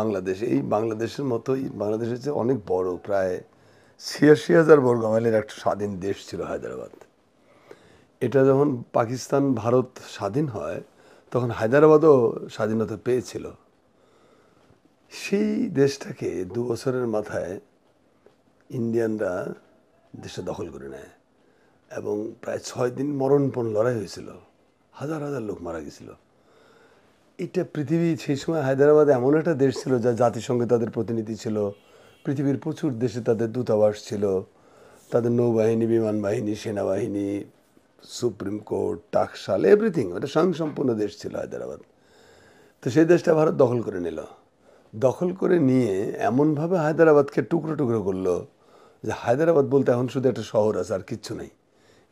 বাংলাদেশ এই বাংলাদেশের মতোই বাংলাদেশের চেয়ে অনেক বড়, প্রায় ৮৬,০০০ বর্গ মাইলের একটা স্বাধীন দেশ ছিল হায়দ্রাবাদ। এটা যখন পাকিস্তান ভারত স্বাধীন হয় তখন হায়দ্রাবাদও স্বাধীনতা পেয়েছিল। সেই দেশটাকে ২ বছরের মাথায় ইন্ডিয়ানরা দেশটা দখল করে নেয় এবং প্রায় ৬ দিন মরণপণ লড়াই হয়েছিল, হাজার হাজার লোক মারা গেছিল। এটা পৃথিবী সেই সময় হায়দ্রাবাদ এমন একটা দেশ ছিল যা জাতিসংঘে তাদের প্রতিনিধি ছিল, পৃথিবীর প্রচুর দেশে তাদের দূতাবাস ছিল, তাদের নৌবাহিনী, বিমান বাহিনী, সেনাবাহিনী, সুপ্রিম কোর্ট, টাকশাল, এভরিথিং। এটা স্বয়ংসম্পূর্ণ দেশ ছিল হায়দ্রাবাদ। তো সেই দেশটা ভারত দখল করে নিল। দখল করে নিয়ে এমনভাবে হায়দ্রাবাদকে টুকরো টুকরো করলো যে হায়দ্রাবাদ বলতে এখন শুধু একটা শহর আছে, আর কিচ্ছু নেই।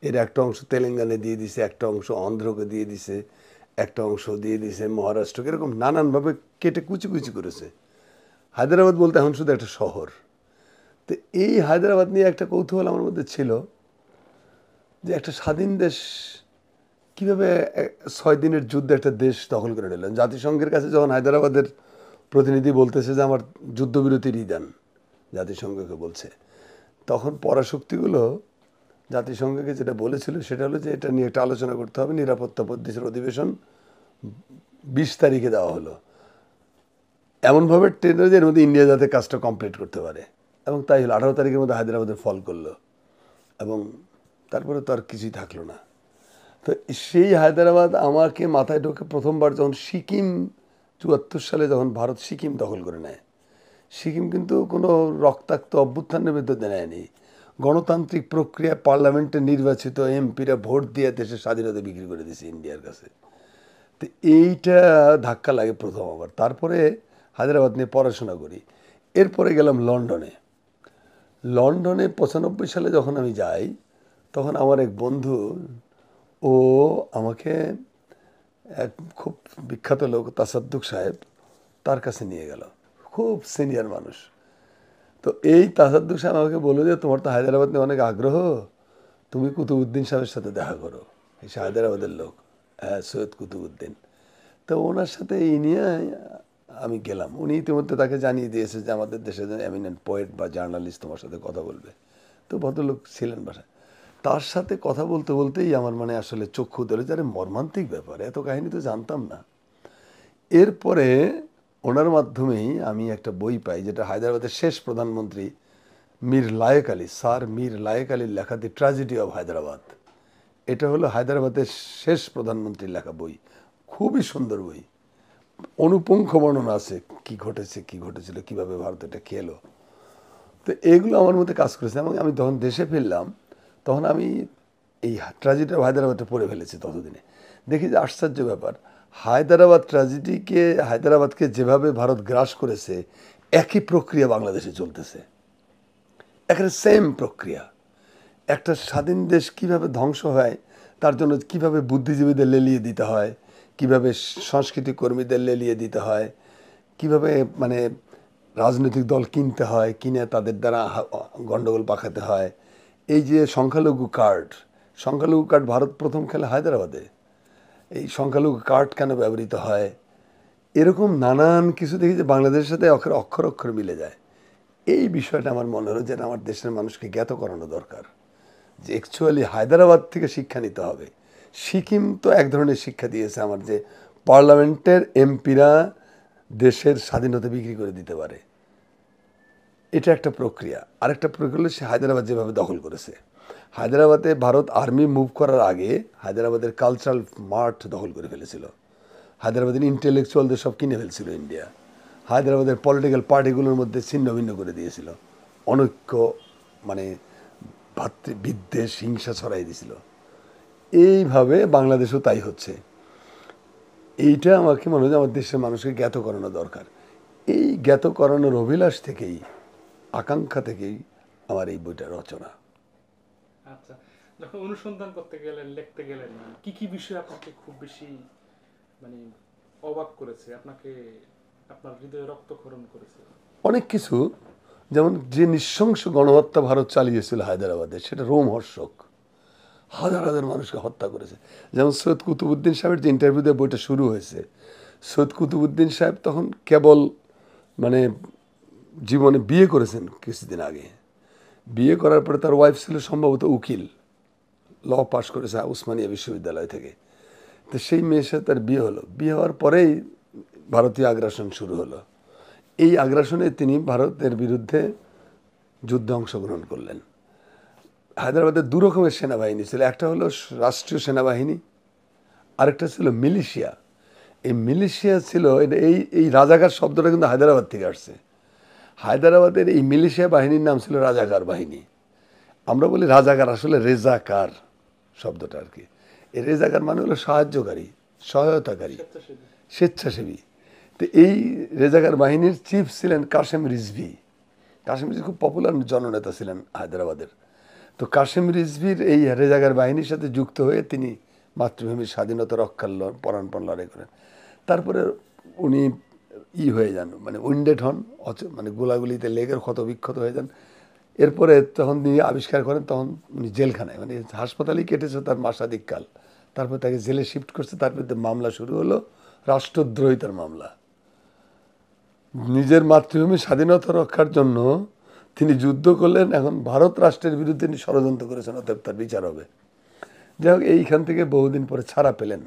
এর একটা অংশ তেলেঙ্গানা দিয়ে দিছে, একটা অংশ অন্ধ্রকে দিয়ে দিছে, একটা অংশ দিয়ে দিছে মহারাষ্ট্রকে, এরকম নানানভাবে কেটে কুচি কুচি করেছে। হায়দ্রাবাদ বলতে এখন শুধু একটা শহর। তো এই হায়দ্রাবাদ নিয়ে একটা কৌতূহল আমার মধ্যে ছিল যে একটা স্বাধীন দেশ কীভাবে ৬ দিনের যুদ্ধে একটা দেশ দখল করে নিলেন। জাতিসংঘের কাছে যখন হায়দ্রাবাদের প্রতিনিধি বলতেছে যে আমার যুদ্ধবিরতির দেন, জাতিসংঘকে বলছে, তখন পরাশক্তিগুলো জাতিসংঘকে যেটা বলেছিল সেটা হলো যে এটা নিয়ে একটা আলোচনা করতে হবে। নিরাপত্তা পরিষদের অধিবেশন ২০ তারিখে দেওয়া হলো, এমনভাবে ট্রেনের যে এর মধ্যে ইন্ডিয়া যাতে কাজটা কমপ্লিট করতে পারে, এবং তাই হলো। ১৮ তারিখের মধ্যে হায়দ্রাবাদের ফল করলো এবং তারপরে তো আর কিছুই থাকলো না। তো সেই হায়দ্রাবাদ আমাকে মাথায় ঢোকে প্রথমবার যখন সিকিম ৭৪ সালে যখন ভারত সিকিম দখল করে নেয়। সিকিম কিন্তু কোনো রক্তাক্ত অভ্যুত্থানের ভিতরে নেয়নি, গণতান্ত্রিক প্রক্রিয়া, পার্লামেন্টে নির্বাচিত এমপিরা ভোট দিয়ে দেশের স্বাধীনতা বিক্রি করে দিয়েছে ইন্ডিয়ার কাছে। তো এইটা ধাক্কা লাগে প্রথম আবার। তারপরে হায়দ্রাবাদ নিয়ে পড়াশোনা করি। এরপরে গেলাম লন্ডনে। লন্ডনে ৯৫ সালে যখন আমি যাই তখন আমার এক বন্ধু, ও আমাকে এক খুব বিখ্যাত লোক তাসাদ্দুক সাহেব, তার কাছে নিয়ে গেল। খুব সিনিয়র মানুষ। তো এই তাসাদ্দুক সাহেব আমাকে বললো যে তোমার তো হায়দ্রাবাদ নিয়ে অনেক আগ্রহ, তুমি কুতুবউদ্দিন সাহেবের সাথে দেখা করো। এই হায়দ্রাবাদের লোক, হ্যাঁ, সৈয়দ কুতুবউদ্দিন। তো ওনার সাথে এই নিয়ে আমি গেলাম। উনি ইতিমধ্যে তাকে জানিয়ে দিয়েছে যে আমাদের দেশের এমিনেন্ট পোয়েট বা জার্নালিস্ট তোমার সাথে কথা বলবে। তো ভদ্রলোক ছিলেন বাসায়। তার সাথে কথা বলতে বলতেই আমার মানে আসলে চক্ষু ধরে যে আরে মর্মান্তিক ব্যাপার, এত কাহিনী তো জানতাম না। এরপরে ওনার মাধ্যমেই আমি একটা বই পাই যেটা হায়দ্রাবাদের শেষ প্রধানমন্ত্রী মীর লায়েক আলী, স্যার মীর লায়েক আলীর লেখা দি ট্র্যাজেডি অফ হায়দ্রাবাদ। এটা হলো হায়দ্রাবাদের শেষ প্রধানমন্ত্রীর লেখা বই। খুবই সুন্দর বই, অনুপুঙ্খ বর্ণনা আছে কি ঘটেছে, কি ঘটেছিল, কিভাবে ভারত এটা খেলো। তো এগুলো আমার মধ্যে কাজ করেছে এবং আমি যখন দেশে ফিরলাম তখন আমি এই ট্র্যাজেডি অফ হায়দ্রাবাদটা পড়ে ফেলেছি। ততদিনে দেখি যে আশ্চর্য ব্যাপার, হায়দ্রাবাদকে যেভাবে ভারত গ্রাস করেছে একই প্রক্রিয়া বাংলাদেশে চলতেছে, একেবারে সেম প্রক্রিয়া। একটা স্বাধীন দেশ কিভাবে ধ্বংস হয়, তার জন্য কিভাবে বুদ্ধিজীবীদের লেলিয়ে দিতে হয়, কিভাবে সাংস্কৃতিক কর্মীদের লেলিয়ে দিতে হয়, কিভাবে মানে রাজনৈতিক দল কিনতে হয়, কিনে তাদের দ্বারা গণ্ডগোল পাকাতে হয়। এই যে সংখ্যালঘু কার্ড ভারত প্রথম খেলে হায়দ্রাবাদে। এই সংখ্যালঘু কার্ড কেন ব্যবহৃত হয়, এরকম নানান কিছু দেখি যে বাংলাদেশের সাথে অক্ষর অক্ষর মিলে যায়। এই বিষয়টা আমার মনে হলো যে আমার দেশের মানুষকে জ্ঞাত করানো দরকার যে অ্যাকচুয়ালি হায়দ্রাবাদ থেকে শিক্ষা নিতে হবে। সিকিম তো এক ধরনের শিক্ষা দিয়েছে আমার, যে পার্লামেন্টের এমপিরা দেশের স্বাধীনতা বিক্রি করে দিতে পারে, এটা একটা প্রক্রিয়া। আরেকটা প্রক্রিয়া হলো সে হায়দ্রাবাদ যেভাবে দখল করেছে। হায়দ্রাবাদে ভারত আর্মি মুভ করার আগে হায়দ্রাবাদের কালচারাল মাঠ দখল করে ফেলেছিল, হায়দ্রাবাদের ইন্টেলেকচুয়ালদের সব কিনে ফেলছিল ইন্ডিয়া, হায়দ্রাবাদের পলিটিক্যাল পার্টিগুলোর মধ্যে ছিন্ন ভিন্ন করে দিয়েছিল, অনৈক্য মানে বিদ্বেষ, হিংসা ছড়াই দিয়েছিল। এইভাবে বাংলাদেশও তাই হচ্ছে। এইটা আমাকে মনে হয় আমার দেশের মানুষকে জ্ঞাত করানো দরকার। এই জ্ঞাত করানোর অভিলাষ থেকেই, আকাঙ্ক্ষা থেকেই আমার এই বইটা রচনা। আচ্ছা, যখন অনুসন্ধান করতে গেলেন, লিখতে গেলেন, কি কি বিষয় আপনাকে খুব বেশি মানে অবাক করেছে, আপনাকে আপনার হৃদয়ে রক্তক্ষরণ করেছে? অনেক কিছু, যেমন যে নৃশংস গণহত্যা ভারত চালিয়েছিল হায়দ্রাবাদে, সেটা রোমহর্ষক। হাজার হাজার মানুষকে হত্যা করেছে। যেমন সৈয়দ কুতুবউদ্দিন সাহেবের যে ইন্টারভিউ দিয়ে বইটা শুরু হয়েছে, সৈয়দ কুতুবউদ্দিন সাহেব তখন কেবল মানে জীবনে বিয়ে করেছেন কিছুদিন আগে। বিয়ে করার পরে তার ওয়াইফ ছিল সম্ভবত উকিল, ল পাশ করেছে উসমানিয়া বিশ্ববিদ্যালয় থেকে। তো সেই মেয়ের সাথে তার বিয়ে হলো। বিয়ে হওয়ার পরেই ভারতীয় আগ্রাসন শুরু হলো। এই আগ্রাসনে তিনি ভারতের বিরুদ্ধে যুদ্ধে অংশগ্রহণ করলেন। হায়দ্রাবাদের দু রকমের সেনাবাহিনী ছিল, একটা হলো রাষ্ট্রীয় সেনাবাহিনী, আরেকটা ছিল মিলিশিয়া। এই মিলিশিয়া ছিল এই এই রাজাকার শব্দটা কিন্তু হায়দ্রাবাদ থেকে আসছে। হায়দ্রাবাদের এই মিলিশিয়া বাহিনীর নাম ছিল রাজাকার বাহিনী। আমরা বলি রাজাকার, আসলে রেজাকার শব্দটা আর কি। এই রেজাকার মানে হলো সাহায্যকারী, সহায়তাকারী, স্বেচ্ছাসেবী। তো এই রেজাকার বাহিনীর চিফ ছিলেন কাশেম রিজভি। কাশেম রিজভি খুব পপুলার জননেতা ছিলেন হায়দ্রাবাদের। তো কাশেম রিজভির এই রেজাকার বাহিনীর সাথে যুক্ত হয়ে তিনি মাতৃভূমির স্বাধীনতা রক্ষার পরাণপণ লড়াই করেন। তারপরে উনি হয়ে যান, মানে উইন্ডেড হন, মানে গোলাগুলিতে লেগের ক্ষত বিক্ষত হয়ে যান। এরপরে তখন তিনি আবিষ্কার করেন, তখন উনি জেলখানায়, মানে হাসপাতালেই কেটেছে তার মাসাধিক কাল। তারপর তাকে জেলে শিফট করছে, তার বিরুদ্ধে মামলা শুরু হলো, রাষ্ট্রদ্রোহিতার মামলা। নিজের মাতৃভূমির স্বাধীনতা রক্ষার জন্য তিনি যুদ্ধ করলেন, এখন ভারত রাষ্ট্রের বিরুদ্ধে তিনি ষড়যন্ত্র করেছেন, অতএব তার বিচার হবে। যাই হোক, এইখান থেকে বহুদিন পরে ছাড়া পেলেন।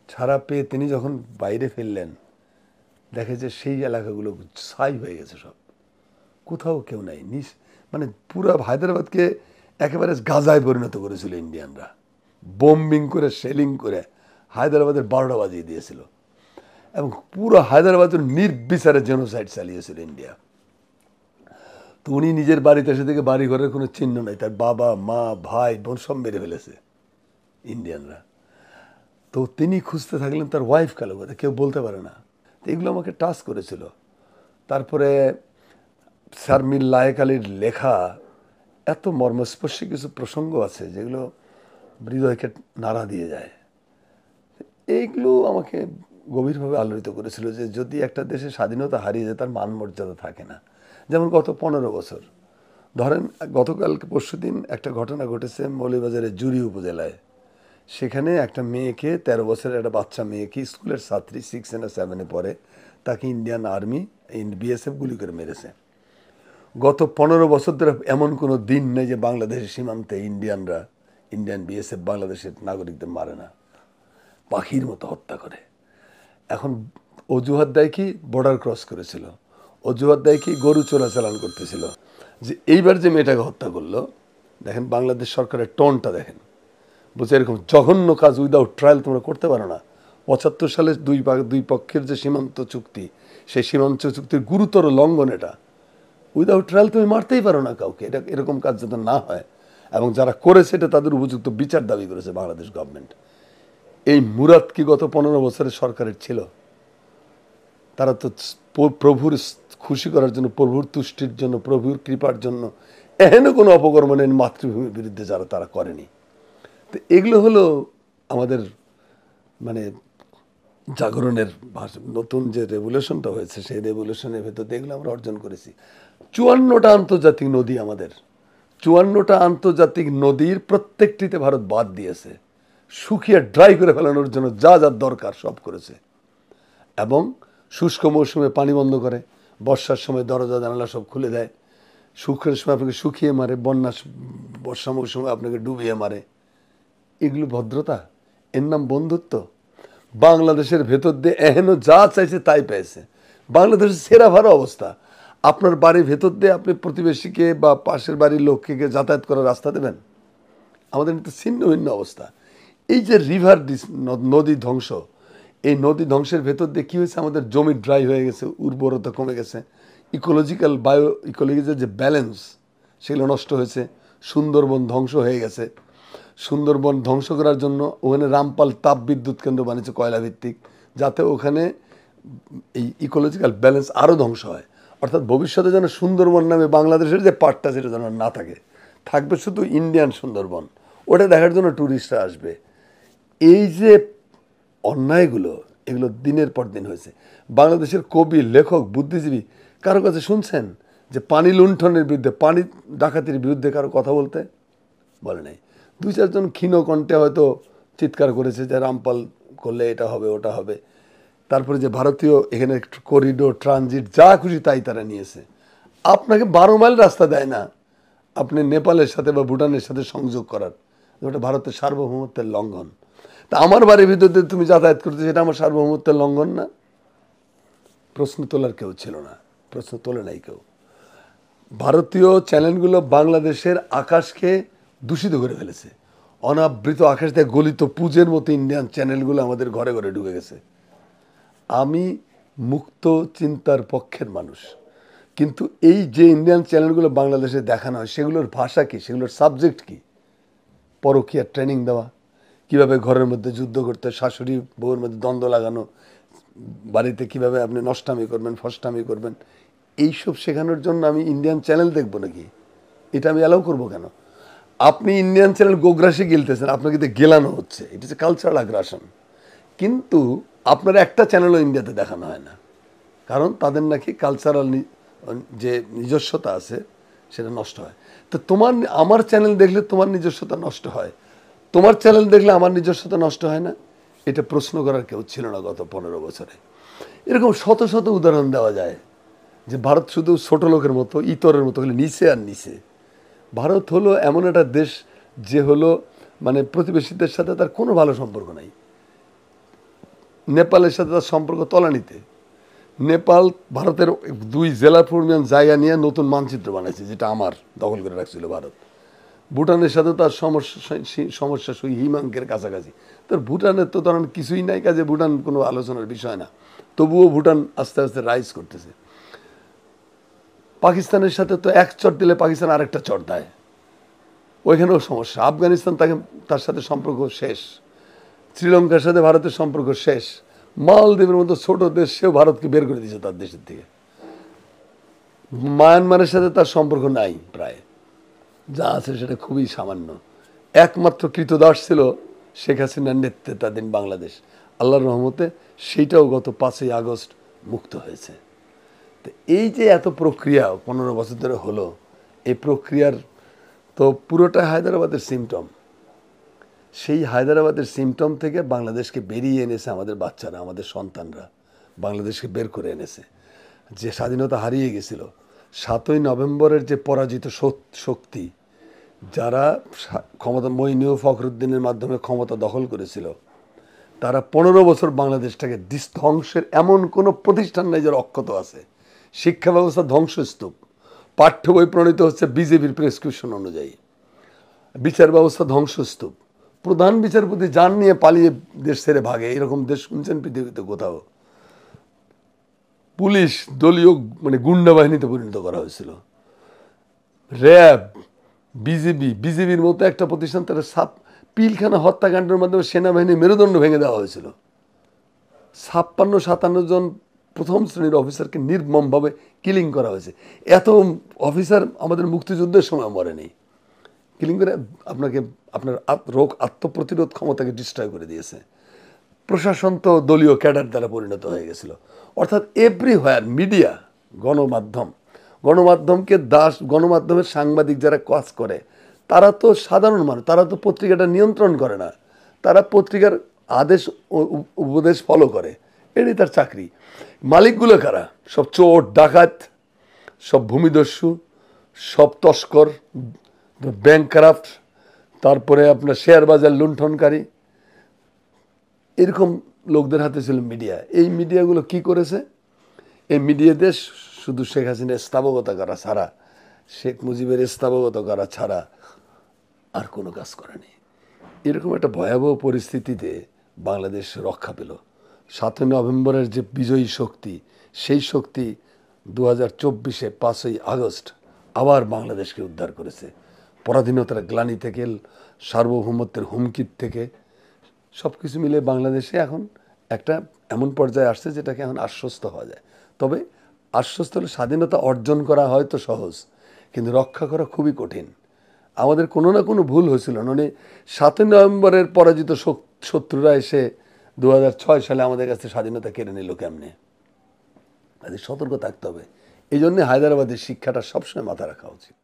ছাড়া পেয়ে তিনি যখন বাইরে ফিরলেন, দেখে যে সেই এলাকাগুলো ছাই হয়ে গেছে, সব কোথাও কেউ নাই। মানে পুরো হায়দ্রাবাদকে একেবারে গাজায় পরিণত করেছিল ইন্ডিয়ানরা। বোম্বিং করে, শেলিং করে হায়দ্রাবাদের 12টা বাজিয়ে দিয়েছিল, এবং পুরো হায়দ্রাবাদের নির্বিচারে জেনোসাইড চালিয়েছিল ইন্ডিয়া। তো উনি নিজের বাড়িতে এসে থেকে বাড়ি ঘরের কোনো চিহ্ন নাই, তার বাবা মা ভাই বোন সব মেরে ফেলেছে ইন্ডিয়ানরা। তো তিনি খুঁজতে থাকলেন তার ওয়াইফ কালো কথা, কেউ বলতে পারে না। তো এগুলো আমাকে টাচ করেছিল। তারপরে স্যার মীর লায়েক আলীর লেখা এত মর্মস্পর্শী কিছু প্রসঙ্গ আছে যেগুলো হৃদয়কে নাড়া দিয়ে যায়। এইগুলো আমাকে গভীরভাবে আলোড়িত করেছিল যে যদি একটা দেশে স্বাধীনতা হারিয়ে যায়, তার মান মর্যাদা থাকে না। যেমন গত 15 বছর ধরেন, গতকালকে পরশুদিন একটা ঘটনা ঘটেছে মৌলভীবাজারের জুড়ি উপজেলায়। সেখানে একটা মেয়েকে, 13 বছরের একটা বাচ্চা মেয়েকে, স্কুলের ছাত্রী, 6 বা 7 পড়ে, তাকে ইন্ডিয়ান আর্মি, বিএসএফ গুলি করে মেরেছে। গত 15 বছর ধরে এমন কোনো দিন নেই যে বাংলাদেশের সীমান্তে ইন্ডিয়ান বিএসএফ বাংলাদেশের নাগরিকদের মারে না, পাখির মতো হত্যা করে। এখন অজুহাত দেয় কি বর্ডার ক্রস করেছিল, অজুহাত দেয় কি গরু চোরাচালান করতেছিল। যে এইবার যে মেয়েটাকে হত্যা করলো, দেখেন বাংলাদেশ সরকারের টোনটা দেখেন, বলছে এরকম জঘন্য কাজ উইদাউট ট্রায়াল তোমরা করতে পারো না। 75 সালে দুই পক্ষের যে সীমান্ত চুক্তি, সেই সীমান্ত চুক্তির গুরুতর লঙ্ঘন এটা। উইদাউট ট্রায়াল তুমি মারতেই পারো না কাউকে, এটা এরকম কাজ যাতে না হয়। এবং যারা করেছে এটা তাদের উপযুক্ত বিচার দাবি করেছে বাংলাদেশ গভর্নমেন্ট। এই মুরাদ কি গত 15 বছরের সরকারের ছিল? তারা তো প্রভুর খুশি করার জন্য, প্রভুর তুষ্টির জন্য, প্রভুর কৃপার জন্য এহেন কোনো অপকর্ম নেই মাতৃভূমির বিরুদ্ধে যারা তারা করেনি। তো এগুলো হলো আমাদের মানে জাগরণের নতুন যে রেভলিউশনটা হয়েছে, সেই রেভলিউশনের ভেতর দিয়ে এগুলো আমরা অর্জন করেছি। 54টা আন্তর্জাতিক নদী আমাদের, 54টা আন্তর্জাতিক নদীর প্রত্যেকটিতে ভারত বাদ দিয়েছে, শুকিয়ে ড্রাই করে ফেলানোর জন্য যা যা দরকার সব করেছে। এবং শুষ্ক মৌসুমে পানি বন্ধ করে, বর্ষার সময় দরজা জানালা সব খুলে দেয়, শুষ্কের সময় আপনাকে শুকিয়ে মারে, বর্ষা মৌসুমে আপনাকে ডুবিয়ে মারে। এগুলো ভদ্রতা? এর নাম বন্ধুত্ব? বাংলাদেশের ভেতর দিয়ে এহেন যা চাইছে তাই পেয়েছে। বাংলাদেশের সেরা ভালো অবস্থা। আপনার বাড়ির ভেতর দিয়ে আপনি প্রতিবেশীকে বা পাশের বাড়ির লোককে যাতায়াত করার রাস্তা দেবেন? আমাদের তো ছিন্ন ভিন্ন অবস্থা। এই যে নদী ধ্বংস, এই নদী ধ্বংসের ভেতর দিয়ে কী হয়েছে, আমাদের জমি ড্রাই হয়ে গেছে, উর্বরতা কমে গেছে, ইকোলজিক্যাল যে ব্যালেন্স সেগুলো নষ্ট হয়েছে, সুন্দরবন ধ্বংস হয়ে গেছে। সুন্দরবন ধ্বংস করার জন্য ওখানে রামপাল তাপ বিদ্যুৎ কেন্দ্র বানিয়েছে কয়লা ভিত্তিক, যাতে ওখানে এই ইকোলজিক্যাল ব্যালেন্স আরও ধ্বংস হয়। অর্থাৎ ভবিষ্যতে যেন সুন্দরবন নামে বাংলাদেশের যে পার্টটা, সেটা যেন না থাকে, থাকবে শুধু ইন্ডিয়ান সুন্দরবন। ওটা দেখার জন্য ট্যুরিস্টরা আসবে। এই যে অন্যায়গুলো, এগুলো দিনের পর দিন হয়েছে। বাংলাদেশের কবি, লেখক, বুদ্ধিজীবী কারো কাছে শুনছেন যে পানি লুণ্ঠনের বিরুদ্ধে, পানি ডাকাতির বিরুদ্ধে কারো কথা বলতে? বলে নাই। 2-4 জন ক্ষীণ কণ্ঠে হয়তো চিৎকার করেছে যে রামপাল করলে এটা হবে ওটা হবে। তারপরে যে ভারতীয় এখানে করিডোর ট্রানজিট যা খুশি তাই তারা নিয়েছে। আপনাকে 12 মাইল রাস্তা দেয় না আপনি নেপালের সাথে বা ভুটানের সাথে সংযোগ করার, ওটা ভারতের সার্বভৌমত্বের লঙ্ঘন। তা আমার বাড়ির ভিতরে তুমি যাতায়াত করতে, সেটা আমার সার্বভৌমত্বের লঙ্ঘন না? প্রশ্ন তোলার কেউ ছিল না, প্রশ্ন তোলে নাই কেউ। ভারতীয় চ্যানেলগুলো বাংলাদেশের আকাশকে দূষিত করে ফেলেছে। অনাবৃত আকাশ দিয়ে গলিত পুজের মতো ইন্ডিয়ান চ্যানেলগুলো আমাদের ঘরে ঘরে ঢুকে গেছে। আমি মুক্ত চিন্তার পক্ষের মানুষ, কিন্তু এই যে ইন্ডিয়ান চ্যানেলগুলো বাংলাদেশে দেখানো হয় সেগুলোর ভাষা কি, সেগুলোর সাবজেক্ট কি? পরকীয়ার ট্রেনিং দেওয়া, কিভাবে ঘরের মধ্যে যুদ্ধ করতে, শাশুড়ি বউয়ের মধ্যে দ্বন্দ্ব লাগানো, বাড়িতে কিভাবে আপনি নষ্টামি করবেন, ফষ্টামি করবেন, এইসব শেখানোর জন্য আমি ইন্ডিয়ান চ্যানেল দেখবো নাকি? এটা আমি অ্যালাউ করবো কেন? আপনি ইন্ডিয়ান চ্যানেল গোগ্রাসে গিলতেছেন, আপনাকে তো গেলানো হচ্ছে, ইট ইজ এ কালচারাল আগ্রাসন। কিন্তু আপনার একটা চ্যানেলও ইন্ডিয়াতে দেখানো হয় না, কারণ তাদের নাকি কালচারাল যে নিজস্বতা আছে সেটা নষ্ট হয়। তো আমার চ্যানেল দেখলে তোমার নিজস্বতা নষ্ট হয়, তোমার চ্যানেল দেখলে আমার নিজস্বতা নষ্ট হয় না? এটা প্রশ্ন করার কেউ ছিল না গত 15 বছরে। এরকম শত শত উদাহরণ দেওয়া যায় যে ভারত শুধু ছোট লোকের মতো, ইতরের মতো, হলে নিচে আর নিচে। ভারত হলো এমন একটা দেশ যে হলো মানে প্রতিবেশীদের সাথে তার কোনো ভালো সম্পর্ক নাই। নেপালের সাথে তার সম্পর্ক তলানিতে। নেপাল ভারতের 2 জেলার পরিমাণ জায়গা নিয়ে নতুন মানচিত্র বানাইছে, যেটা আমার দখল করে রাখছিল ভারত। ভুটানের সাথে তার সমস্যা সেই হিমাঙ্কের কাছাকাছি। তার ভুটানের তো ধরেন কিছুই নাই, কাজে ভুটান কোনো আলোচনার বিষয় না। তবুও ভুটান আস্তে আস্তে রাইজ করতেছে। পাকিস্তানের সাথে তো এক চট দিলে পাকিস্তান আরেকটা চট দেয়, ওইখানেও সমস্যা। আফগানিস্তান তার সাথে সম্পর্ক শেষ, শ্রীলঙ্কার সাথে ভারতের সম্পর্ক শেষ, মালদ্বীপের মতো ছোট দেশ সেও ভারতকে বের করে দিয়েছে তার দেশের থেকে। মায়ানমারের সাথে তার সম্পর্ক নাই, প্রায় যা আছে সেটা খুবই সামান্য। একমাত্র কৃতদাস ছিল শেখ হাসিনার নেতৃত্বাধীন বাংলাদেশ। আল্লাহর রহমতে সেইটাও গত 5ই আগস্ট মুক্ত হয়েছে। তো এই যে এত প্রক্রিয়া 15 বছর ধরে হলো, এই প্রক্রিয়ার তো পুরোটা হায়দ্রাবাদের সিমটম। সেই হায়দ্রাবাদের সিমটম থেকে বাংলাদেশকে বেরিয়ে এনেছে আমাদের বাচ্চারা, আমাদের সন্তানরা বাংলাদেশকে বের করে এনেছে। যে স্বাধীনতা হারিয়ে গেছিল, 7ই নভেম্বরের যে পরাজিত শক্তি, যারা ক্ষমতা মঈনুল ফখরুদ্দিনের মাধ্যমে ক্ষমতা দখল করেছিল, তারা 15 বছর বাংলাদেশটাকে ধ্বংসের এমন কোনো প্রতিষ্ঠান নাই যার অক্ষত আছে। শিক্ষা ব্যবস্থা ধ্বংসস্তূপ, পাঠ্য বই প্রণীত হচ্ছে বিজেপির প্রেসক্রিপশন অনুযায়ী, বিচার ব্যবস্থা ধ্বংসস্তূপ। প্রধান বিচারপতি যান নিয়ে পালিয়ে দেশ ছেড়ে ভাগে, এরকম দেশ শুনছেন পৃথিবীতে কোথাও? পুলিশ দলীয় মানে গুন্ডা বাহিনীতে পরিণত করা হয়েছিল। র্যাব, বিজেপির মতো একটা প্রতিষ্ঠান, তারা পিলখানা হত্যাকাণ্ডের মাধ্যমে সেনাবাহিনী মেরুদণ্ড ভেঙে দেওয়া হয়েছিল। 56-57 জন প্রথম শ্রেণীর অফিসারকে নির্মমভাবে কিলিং করা হয়েছে। এত অফিসার আমাদের মুক্তিযুদ্ধের সময় মরেনি। কিলিং করে আপনার আত্মপ্রতিরোধ ক্ষমতাকে ডিস্ট্রয় করে দিয়েছে। প্রশাসন তো দলীয় ক্যাডার দ্বারা পরিণত হয়ে গেছিল। অর্থাৎ এভরিহোয়ার মিডিয়া, গণমাধ্যমকে গণমাধ্যমের সাংবাদিক যারা কাজ করে, তারা তো সাধারণ মানুষ, তারা তো পত্রিকাটা নিয়ন্ত্রণ করে না, তারা পত্রিকার আদেশ উপদেশ ফলো করে, এটাই তার চাকরি। মালিকগুলো কারা? সব চোর ডাকাত, সব ভূমিদস্যু, সব তস্কর, ব্যাংকরাপ্ট, তারপরে আপনার শেয়ার বাজার লুণ্ঠনকারী, এরকম লোকদের হাতে ছিল মিডিয়া। এই মিডিয়াগুলো কি করেছে? এই মিডিয়াদের শুধু শেখ হাসিনার স্থাবকতা করা ছাড়া, শেখ মুজিবের স্থাবকতা করা ছাড়া আর কোনো কাজ করেনি। এরকম একটা ভয়াবহ পরিস্থিতিতে বাংলাদেশ রক্ষা পেল। 7ই নভেম্বরের যে বিজয়ী শক্তি, সেই শক্তি 2024-এ 5ই আগস্ট আবার বাংলাদেশকে উদ্ধার করেছে। পরাধীনতার গ্লানি থেকে, সার্বভৌমত্বের হুমকির থেকে, সব কিছু মিলে বাংলাদেশে এখন একটা এমন পর্যায়ে আসছে যেটাকে এখন আশ্বস্ত হওয়া যায়। তবে আশ্বস্ত হলে স্বাধীনতা অর্জন করা হয়তো সহজ, কিন্তু রক্ষা করা খুবই কঠিন। আমাদের কোনো না কোনো ভুল হয়েছিল, মানে 7ই নভেম্বরের পরাজিত শত্রুরা এসে 2006 সালে আমাদের কাছে স্বাধীনতা কেড়ে নিল কেমনে? সতর্ক থাকতে হবে। এই জন্যে হায়দ্রাবাদের শিক্ষাটা সবসময় মাথা রাখা উচিত।